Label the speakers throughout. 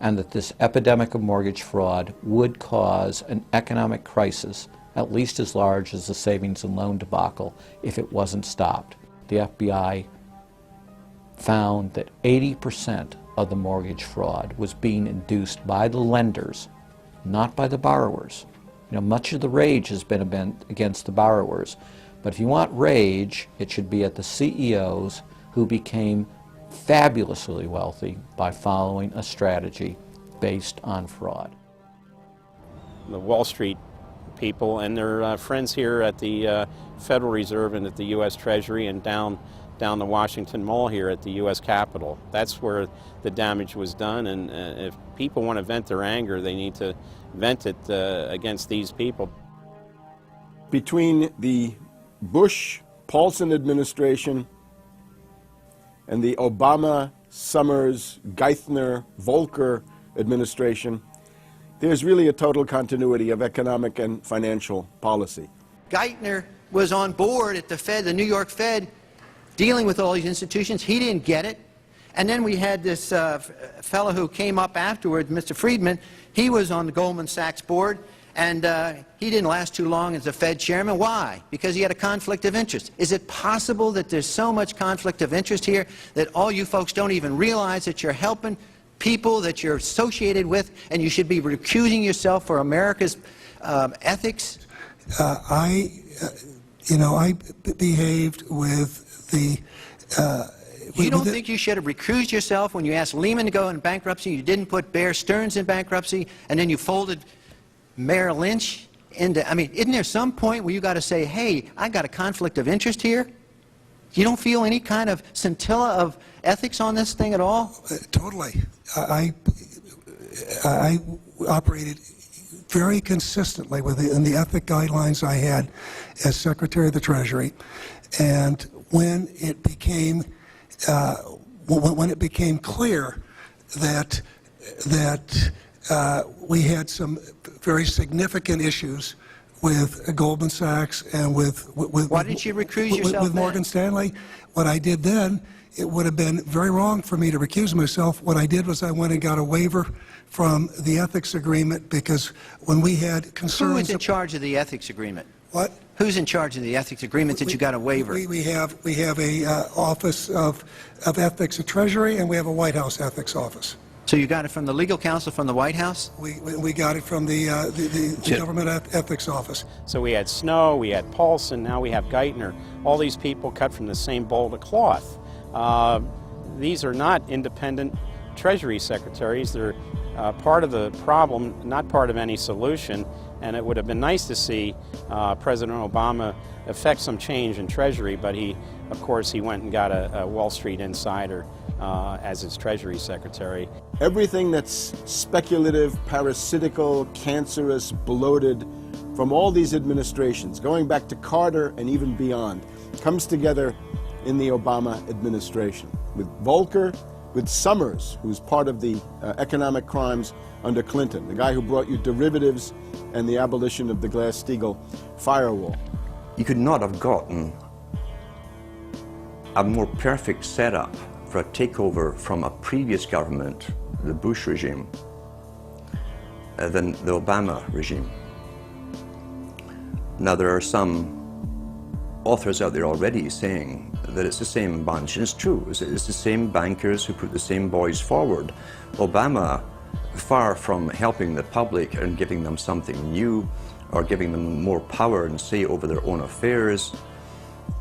Speaker 1: and that this epidemic of mortgage fraud would cause an economic crisis at least as large as the savings and loan debacle if it wasn't stopped. The FBI found that 80% of the mortgage fraud was being induced by the lenders, not by the borrowers. You know, much of the rage has been against the borrowers, but if you want rage, it should be at the CEOs who became fabulously wealthy by following a strategy based on fraud.
Speaker 2: The Wall Street people and their friends here at the Federal Reserve and at the U.S. Treasury and down the Washington Mall here at the U.S. Capitol. That's where the damage was done, and if people want to vent their anger, they need to vent it against these people.
Speaker 3: Between the Bush-Paulson administration and the Obama, Summers, Geithner, Volcker administration, there's really a total continuity of economic and financial policy.
Speaker 4: Geithner was on board at the Fed, the New York Fed, dealing with all these institutions. He didn't get it. And then we had this fellow who came up afterwards, Mr. Friedman. He was on the Goldman Sachs board, and he didn't last too long as the Fed chairman. Why? Because he had a conflict of interest. Is it possible that there's so much conflict of interest here that all you folks don't even realize that you're helping people that you're associated with, and you should be recusing yourself for America's ethics?
Speaker 5: I behaved with the...
Speaker 4: You don't think you should have recused yourself when you asked Lehman to go in bankruptcy, you didn't put Bear Stearns in bankruptcy, and then you folded Merrill Lynch into... I mean, isn't there some point where you got to say, hey, I got a conflict of interest here? You don't feel any kind of scintilla of ethics on this thing at all?
Speaker 5: Totally. I operated very consistently within the ethic guidelines I had as Secretary of the Treasury, and when it became clear that we had some very significant issues with Goldman Sachs and with
Speaker 4: why didn't you recuse yourself
Speaker 5: with Morgan Stanley, what I did then, it would have been very wrong for me to recuse myself. What I did was I went and got a waiver from the ethics agreement, because when we had concerns...
Speaker 4: Who is in charge of the ethics agreement?
Speaker 5: What?
Speaker 4: Who's in charge of the ethics agreement that you got a waiver?
Speaker 5: We have a Office of Ethics at Treasury, and we have a White House ethics office.
Speaker 4: So you got it from the legal counsel from the White House?
Speaker 5: We got it from the government ethics office.
Speaker 2: So we had Snow, we had Paulson, now we have Geithner. All these people cut from the same bowl of cloth. These are not independent Treasury secretaries. They're part of the problem, not part of any solution. And it would have been nice to see President Obama effect some change in Treasury, but of course, he went and got a Wall Street insider as his Treasury Secretary.
Speaker 3: Everything that's speculative, parasitical, cancerous, bloated from all these administrations, going back to Carter and even beyond, comes together in the Obama administration. With Volcker, with Summers, who's part of the economic crimes under Clinton, the guy who brought you derivatives and the abolition of the Glass-Steagall firewall.
Speaker 6: You could not have gotten a more perfect setup for a takeover from a previous government, the Bush regime, than the Obama regime. Now, there are some authors out there already saying that it's the same bunch, and it's true. It's the same bankers who put the same boys forward. Obama, far from helping the public and giving them something new or giving them more power and say over their own affairs,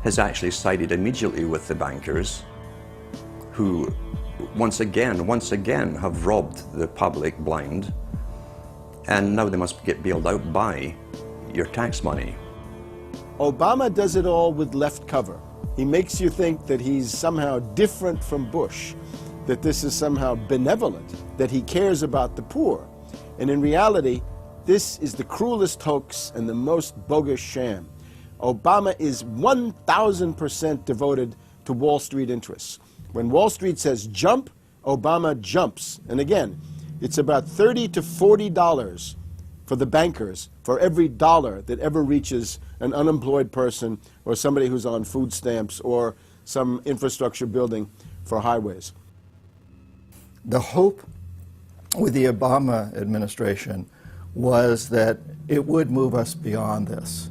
Speaker 6: has actually sided immediately with the bankers who once again have robbed the public blind, and now they must get bailed out by your tax money.
Speaker 3: Obama does it all with left cover. He makes you think that he's somehow different from Bush, that this is somehow benevolent, that he cares about the poor. And in reality, this is the cruelest hoax and the most bogus sham. Obama is 1,000% devoted to Wall Street interests. When Wall Street says jump, Obama jumps. And again, it's about $30 to $40 for the bankers for every dollar that ever reaches an unemployed person or somebody who's on food stamps or some infrastructure building for highways.
Speaker 7: The hope with the Obama administration was that it would move us beyond this.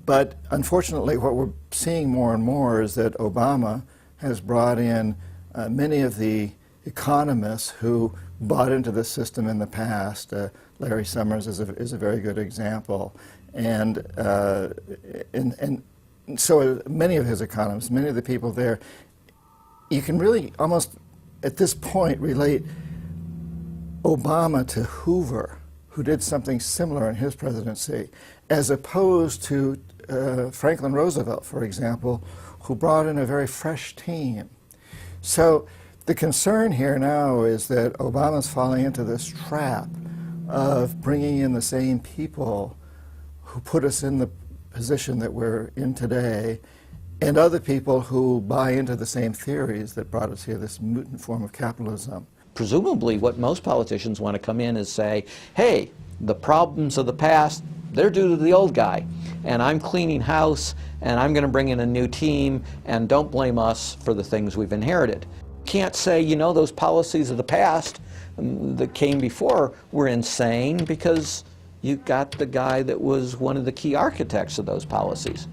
Speaker 7: But unfortunately, what we're seeing more and more is that Obama has brought in many of the economists who bought into the system in the past. Larry Summers is a very good example. And so many of his economists, many of the people there, you can really almost at this point relate Obama to Hoover, who did something similar in his presidency, as opposed to Franklin Roosevelt, for example, who brought in a very fresh team. So the concern here now is that Obama's falling into this trap of bringing in the same people who put us in the position that we're in today, and other people who buy into the same theories that brought us here, this mutant form of capitalism.
Speaker 1: Presumably what most politicians want to come in is say, hey, the problems of the past, they're due to the old guy, and I'm cleaning house, and I'm going to bring in a new team, and don't blame us for the things we've inherited. Can't say, you know, those policies of the past that came before were insane, because you got the guy that was one of the key architects of those policies.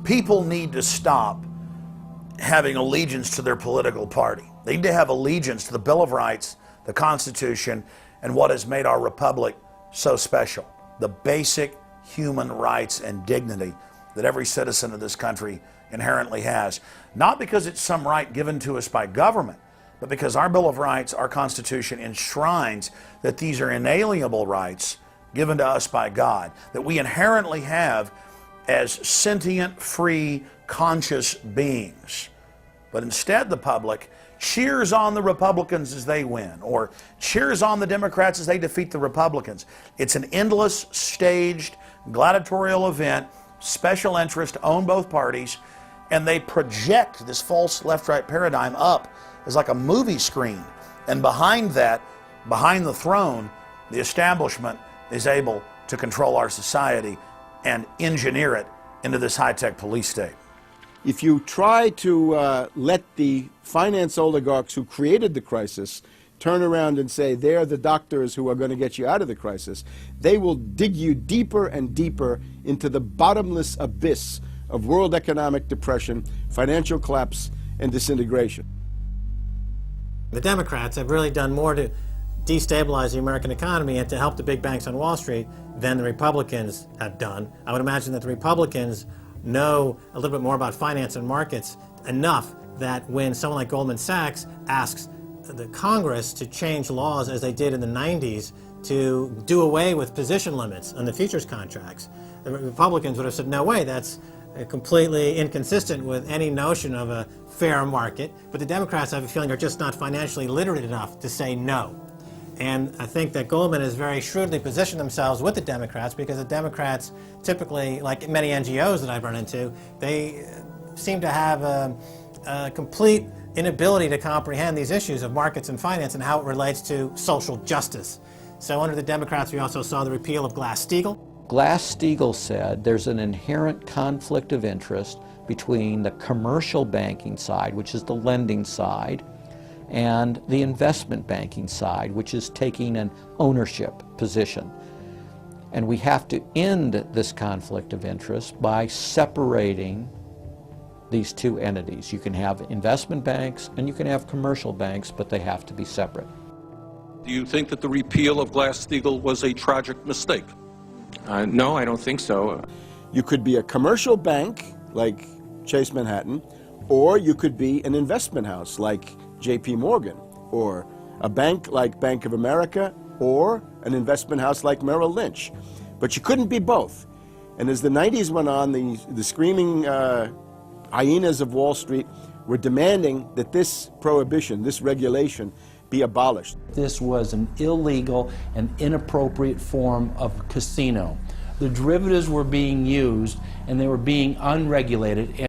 Speaker 8: People need to stop having allegiance to their political party. They need to have allegiance to the Bill of Rights, the Constitution, and what has made our republic so special. The basic human rights and dignity that every citizen of this country inherently has. Not because it's some right given to us by government, but because our Bill of Rights, our Constitution, enshrines that these are inalienable rights given to us by God, that we inherently have as sentient, free, conscious beings. But instead the public cheers on the Republicans as they win, or cheers on the Democrats as they defeat the Republicans. It's an endless, staged, gladiatorial event, special interest own both parties, and they project this false left-right paradigm up as like a movie screen. And behind that, behind the throne, the establishment is able to control our society and engineer it into this high-tech police state.
Speaker 3: If you try to let the finance oligarchs who created the crisis turn around and say they're the doctors who are going to get you out of the crisis, they will dig you deeper and deeper into the bottomless abyss of world economic depression, financial collapse, and disintegration.
Speaker 9: The Democrats have really done more to destabilize the American economy and to help the big banks on Wall Street than the Republicans have done. I would imagine that the Republicans know a little bit more about finance and markets enough that when someone like Goldman Sachs asks the Congress to change laws as they did in the 90s to do away with position limits on the futures contracts, the Republicans would have said, no way, that's completely inconsistent with any notion of a fair market. But the Democrats, I have a feeling, are just not financially literate enough to say no. And I think that Goldman has very shrewdly positioned themselves with the Democrats, because the Democrats typically, like many NGOs that I've run into, they seem to have a complete inability to comprehend these issues of markets and finance and how it relates to social justice. So under the Democrats, we also saw the repeal of Glass-Steagall.
Speaker 1: Glass-Steagall said there's an inherent conflict of interest between the commercial banking side, which is the lending side, and the investment banking side, which is taking an ownership position. And we have to end this conflict of interest by separating these two entities. You can have investment banks and you can have commercial banks, but they have to be separate.
Speaker 10: Do you think that the repeal of Glass-Steagall was a tragic mistake?
Speaker 11: No, I don't think so.
Speaker 3: You could be a commercial bank like Chase Manhattan, or you could be an investment house like J.P. Morgan, or a bank like Bank of America, or an investment house like Merrill Lynch. But you couldn't be both. And as the 90s went on, the screaming hyenas of Wall Street were demanding that this prohibition, this regulation, be abolished.
Speaker 12: This was an illegal and inappropriate form of casino. The derivatives were being used and they were being unregulated.